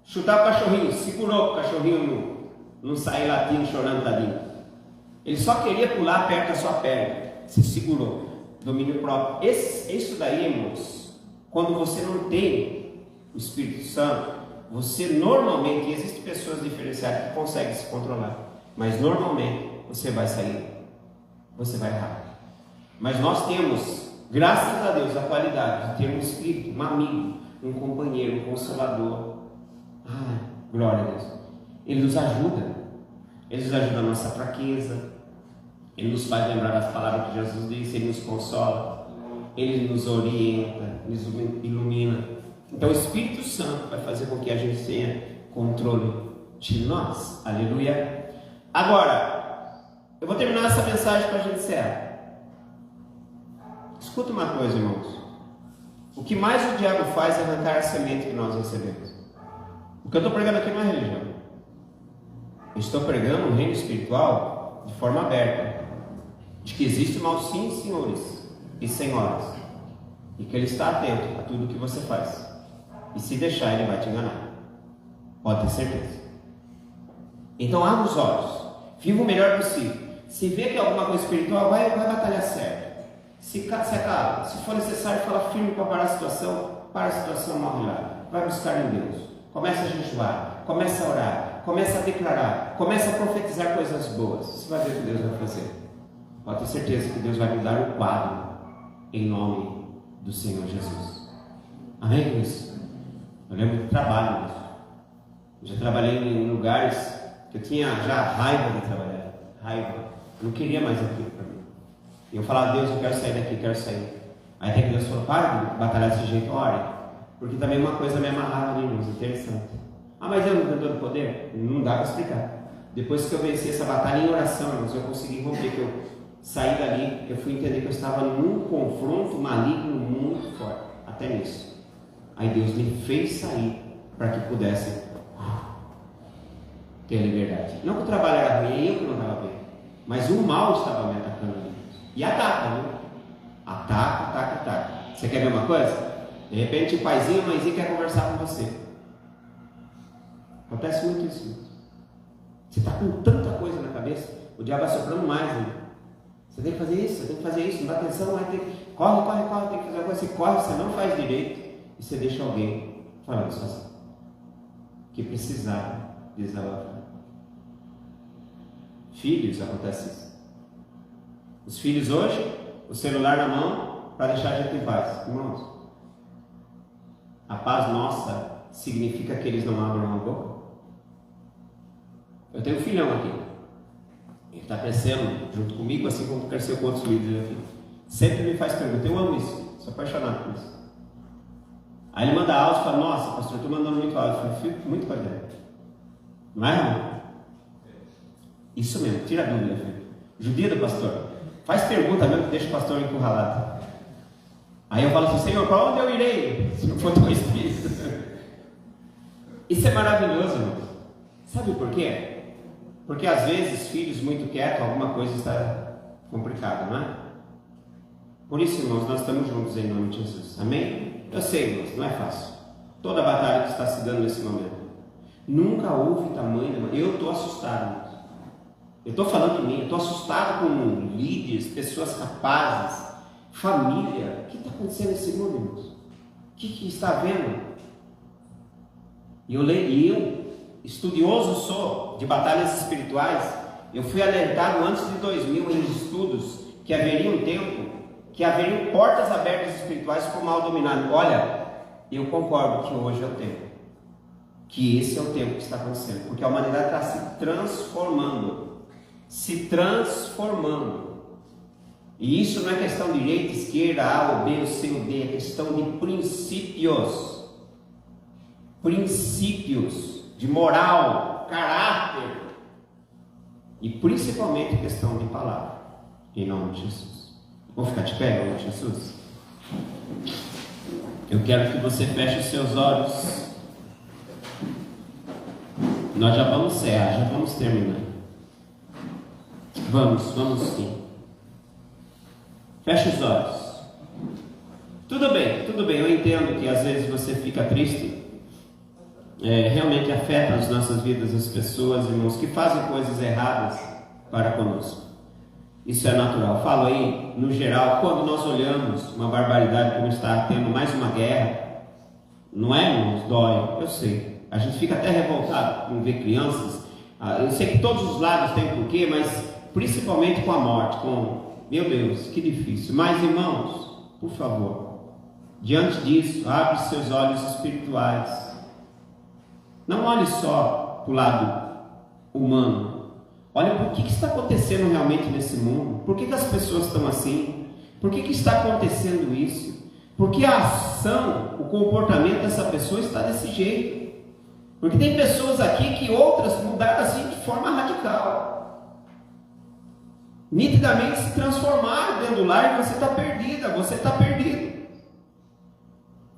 chutar o cachorrinho, segurou o cachorrinho não sair latindo, chorando, tadinho. Ele só queria pular perto da sua perna, se segurou. Domínio próprio. Isso daí, irmãos, quando você não tem o Espírito Santo, você normalmente, existem pessoas diferenciadas que conseguem se controlar, mas normalmente você vai sair, você vai errar. Mas nós temos, graças a Deus, a qualidade de ter um Espírito, um amigo, um companheiro, um consolador. Glória a Deus. Ele nos ajuda. Ele nos ajuda na nossa fraqueza. Ele nos faz lembrar das palavras que Jesus disse. Ele nos consola. Ele nos orienta, nos ilumina. Então o Espírito Santo vai fazer com que a gente tenha controle de nós. Aleluia. Agora, eu vou terminar essa mensagem para a gente encerrar. Escuta uma coisa, irmãos. O que mais o diabo faz é arrancar a semente que nós recebemos. O que eu estou pregando aqui não é religião. Eu estou pregando um reino espiritual de forma aberta, de que existe mal, sim, senhores e senhoras, e que ele está atento a tudo que você faz, e se deixar ele vai te enganar, pode ter certeza. Então abra os olhos, viva o melhor possível. Se vê que é alguma coisa espiritual, vai batalhar certo. Se acaba, se for necessário, fala firme para parar a situação, para a situação, morre lá, vai buscar em Deus, começa a jejuar, começa a orar, começa a declarar, começa a profetizar coisas boas. Você vai ver o que Deus vai fazer. Pode ter certeza que Deus vai mudar o quadro em nome do Senhor Jesus. Amém, Deus? Eu lembro do trabalho mesmo. Eu já trabalhei em lugares que eu tinha já raiva de trabalhar. Raiva. Eu não queria mais aquilo para mim. E eu falava, Deus, eu quero sair daqui, quero sair. Aí até que Deus falou, para de batalhar desse jeito, ore. Porque também uma coisa me amarrava ali, irmãos, interessante. Mas eu não tenho todo o poder? Não dá para explicar. Depois que eu venci essa batalha em oração, irmãos, eu consegui romper, que eu saí dali, eu fui entender que eu estava num confronto maligno muito forte, até nisso. Aí Deus me fez sair para que pudesse ter liberdade. Não que o trabalho era ruim, é eu que não estava bem, mas o mal estava me atacando ali. E ataca, né? Ataca. Você quer ver uma coisa? De repente o paizinho, a mãezinha quer conversar com você. Acontece muito isso. Você está com tanta coisa na cabeça, o diabo vai soprando mais, né? Você tem que fazer isso, você tem que fazer isso, não dá atenção, vai ter que... corre, tem que fazer uma coisa. Você corre, você não faz direito, e você deixa alguém falando sozinho, que precisar desabafar. Filhos, acontece isso. Os filhos hoje, o celular na mão, para deixar a gente em paz. Irmãos, a paz nossa significa que eles não abram a boca. Eu tenho um filhão aqui. Ele está crescendo junto comigo, assim como cresceu com outros líderes aqui. Sempre me faz pergunta, eu amo isso, sou apaixonado por isso. Aí ele manda áudio e fala, nossa, pastor, estou mandando muito áudio. Eu fico muito com a ideia. Não é, irmão? Isso mesmo, tira a dúvida, filho. Judia do pastor. Faz pergunta mesmo que deixa o pastor encurralado. Aí eu falo assim: Senhor, para onde eu irei se não for teu Espírito? Isso é maravilhoso, irmão. Sabe por quê? Porque às vezes, filhos muito quietos, alguma coisa está complicada, não é? Por isso, irmãos, nós estamos juntos em nome de Jesus. Amém? Eu sei, irmãos, não é fácil. Toda a batalha que está se dando nesse momento. Nunca houve tamanho, irmão. Eu estou assustado, irmãos. Eu estou falando de mim, eu estou assustado com líderes, pessoas capazes, família. O que está acontecendo nesse mundo, irmãos? O que está havendo? E eu, estudioso sou de batalhas espirituais, eu fui alertado antes de 2000 em estudos que haveria um tempo, que haveriam portas abertas espirituais para o mal dominado. Olha, eu concordo que hoje é o tempo, que esse é o tempo que está acontecendo, porque a humanidade está se transformando. E isso não é questão de direita, esquerda, A ou B ou C ou D, é questão de princípios de moral, caráter e principalmente questão de palavra, em nome de Jesus. Vamos ficar de pé em nome de Jesus? Eu quero que você feche os seus olhos. Nós já vamos encerrar, já vamos terminar. Vamos sim. Feche os olhos. Tudo bem, eu entendo que às vezes você fica triste. Realmente afeta as nossas vidas, as pessoas, irmãos, que fazem coisas erradas para conosco. Isso é natural. Falo aí, no geral, quando nós olhamos uma barbaridade como está tendo mais uma guerra, não é, irmãos? Dói, eu sei. A gente fica até revoltado com ver crianças. Eu sei que todos os lados têm um porquê, mas principalmente com a morte, meu Deus, que difícil. Mas, irmãos, por favor, diante disso, abre seus olhos espirituais. Não olhe só para o lado humano. Olhe para o que está acontecendo realmente nesse mundo. Por que as pessoas estão assim? Por que está acontecendo isso? Porque a ação, o comportamento dessa pessoa está desse jeito. Porque tem pessoas aqui que outras mudaram assim de forma radical. Nitidamente se transformaram dentro do lar e você está perdida, você está perdido.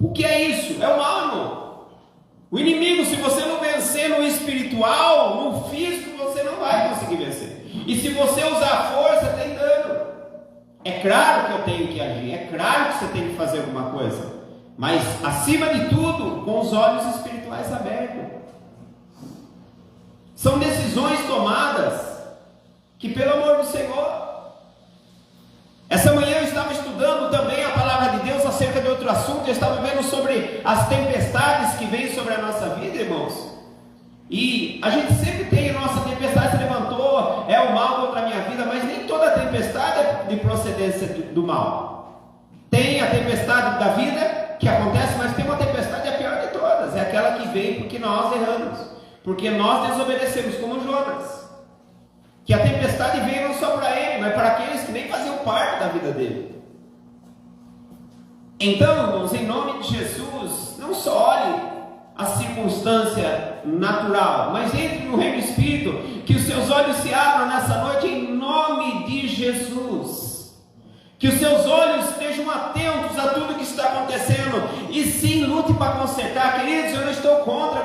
O que é isso? É o mal, irmão. O inimigo, se você não vencer no espiritual, no físico, você não vai conseguir vencer. E se você usar a força, tem dano. É claro que eu tenho que agir, é claro que você tem que fazer alguma coisa, mas acima de tudo, com os olhos espirituais abertos. São decisões tomadas que, pelo amor do Senhor. Essa manhã eu estava estudando também a palavra de Deus acerca de outro assunto. Eu estava vendo sobre as tempestades que vêm sobre a nossa vida, irmãos. E a gente sempre tem, nossa tempestade se levantou, é o mal contra a minha vida, mas nem toda tempestade é de procedência do mal. Tem a tempestade da vida que acontece, mas tem uma tempestade, a pior de todas, é aquela que vem porque nós erramos, porque nós desobedecemos, como Jonas. Que a tempestade veio não só para ele, mas para aqueles que nem faziam parte da vida dele. Então, irmãos, em nome de Jesus, não só olhe a circunstância natural, mas entre no reino do Espírito, que os seus olhos se abram nessa noite em nome de Jesus. Que os seus olhos estejam atentos a tudo que está acontecendo, e sim, lute para consertar. Queridos, eu não estou contra,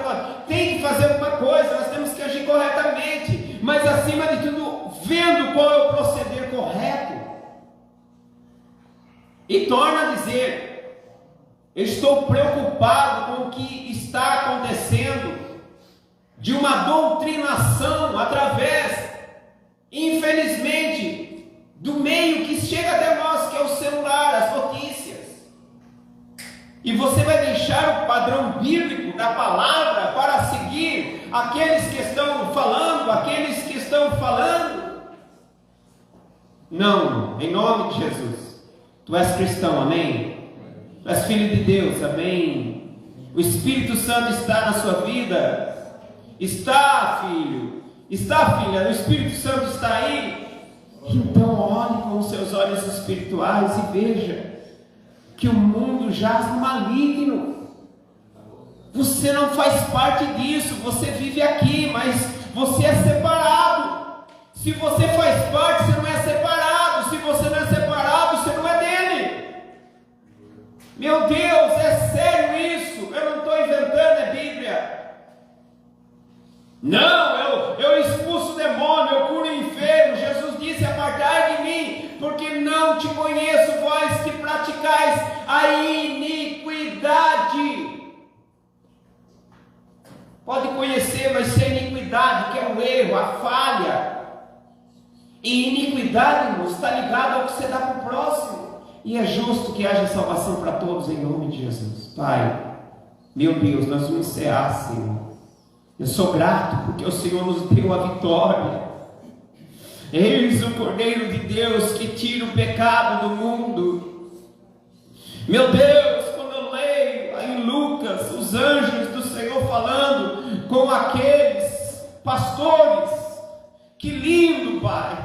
tem que fazer alguma coisa, nós temos que agir corretamente, mas acima de tudo, vendo qual é o proceder correto. E torna a dizer: eu estou preocupado com o que está acontecendo, de uma doutrinação através, infelizmente, do meio que chega até nós, que é o celular, as notícias. E você vai deixar o padrão bíblico da palavra para seguir aqueles que estão falando, Não, em nome de Jesus. Tu és cristão, amém? Tu és filho de Deus, amém? O Espírito Santo está na sua vida. Está, filho. Está, filha. O Espírito Santo está aí. Então olhe com os seus olhos espirituais e veja que o mundo jaz no maligno. Você não faz parte disso. Você vive aqui, mas você é separado. Se você faz parte, você não é separado. Se você não é separado, você não é dele. Meu Deus, é sério isso? Eu não estou inventando, é Bíblia. Não, eu expulso o demônio, eu curo o enfermo. Jesus disse: apartai de mim, porque não te conheço, vós que praticais a iniquidade. Pode conhecer, mas se a iniquidade, que é o erro, a falha. E iniquidade, irmão, está ligado ao que você dá para o próximo. E é justo que haja salvação para todos em nome de Jesus. Pai, meu Deus, nós vamos cear, Senhor. Eu sou grato porque o Senhor nos deu a vitória. Eis o Cordeiro de Deus que tira o pecado do mundo. Meu Deus, quando eu leio aí em Lucas, os anjos do Senhor falando com aqueles pastores, que lindo, Pai,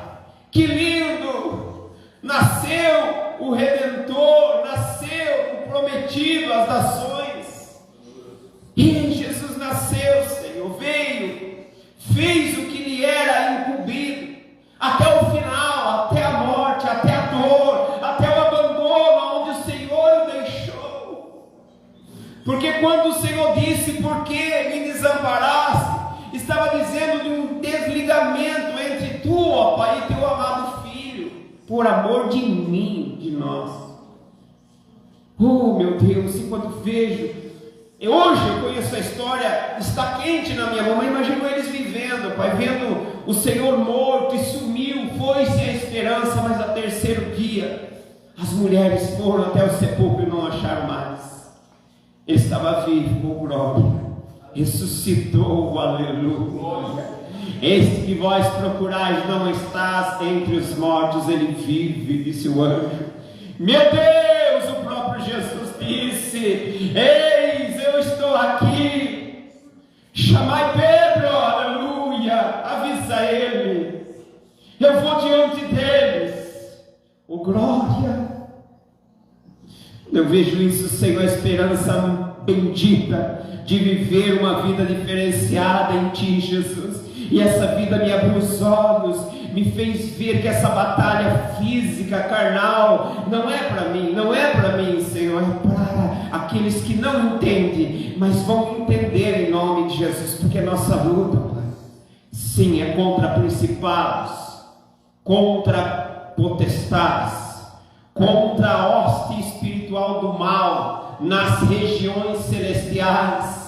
que lindo, nasceu o Redentor, nasceu o prometido às nações, e Jesus nasceu, Senhor, veio, fez o que lhe era incumbido, até o final, até a morte, até a dor, até o abandono, onde o Senhor o deixou, porque quando o Senhor disse: por que me desamparaste? Estava dizendo de um desligamento entre tu, ó Pai, e teu amado Filho, por amor de mim, de nós. Oh, meu Deus, e quando vejo, hoje eu conheço a história, está quente na minha mão, mas imagino eles vivendo, Pai, vendo o Senhor morto e sumiu, foi-se a esperança, mas ao terceiro dia, as mulheres foram até o sepulcro e não acharam mais. Ele estava vivo, com glória. Ressuscitou, aleluia. Este que vós procurais não está entre os mortos, ele vive, disse o anjo. Meu Deus, o próprio Jesus disse: eis, eu estou aqui. Chamai Pedro, aleluia. Avisa ele, eu vou diante deles. Oh, glória. Eu vejo isso, Senhor, a esperança bendita de viver uma vida diferenciada em Ti, Jesus. E essa vida me abriu os olhos, me fez ver que essa batalha física, carnal, não é para mim, não é para mim, Senhor, é para aqueles que não entendem, mas vão entender em nome de Jesus, porque a nossa luta, Pai, sim, é contra principados, contra potestades, contra a hoste espiritual do mal nas regiões celestiais.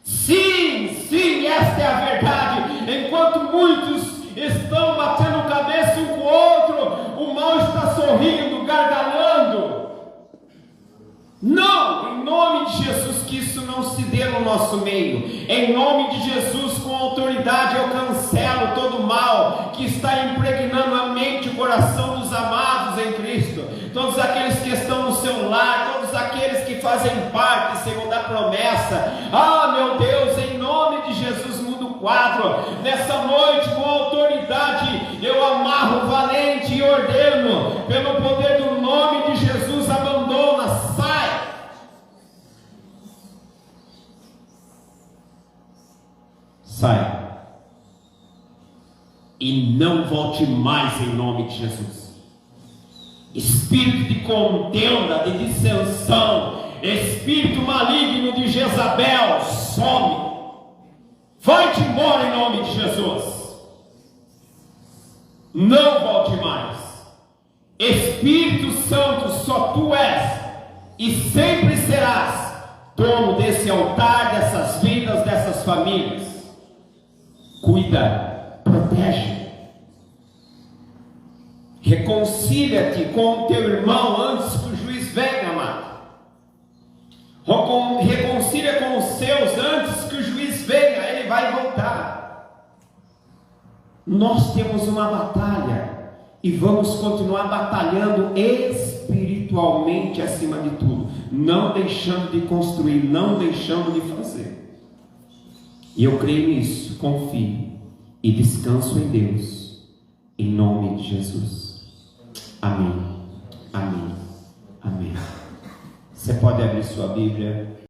Sim, sim, esta é a verdade. Enquanto muitos estão batendo cabeça um com o outro, o mal está sorrindo, gargalhando. Não, em nome de Jesus, que isso não se dê no nosso meio. Em nome de Jesus, com autoridade, eu cancelo todo o mal que está impregnando a mente e o coração dos amados em Cristo. Todos aqueles que estão no seu lar, todos aqueles que fazem parte, Senhor, da promessa. Ah, meu Deus, em nome de Jesus, muda o quadro. Nessa noite, com autoridade, eu amarro o valente e ordeno, pelo poder do nome de Jesus, abandona, sai. Sai. E não volte mais em nome de Jesus. Espírito de contenda, de dissensão, espírito maligno de Jezabel, some. Vai-te embora em nome de Jesus. Não volte mais. Espírito Santo, só tu és e sempre serás dono desse altar, dessas vidas, dessas famílias. Cuida, protege. Reconcilia-te com o teu irmão antes que o juiz venha, amado. Reconcilia com os seus antes que o juiz venha, ele vai voltar. Nós temos uma batalha e vamos continuar batalhando espiritualmente acima de tudo, não deixando de construir, não deixando de fazer. E eu creio nisso, confio e descanso em Deus, em nome de Jesus. Amém, amém, amém. Você pode abrir sua Bíblia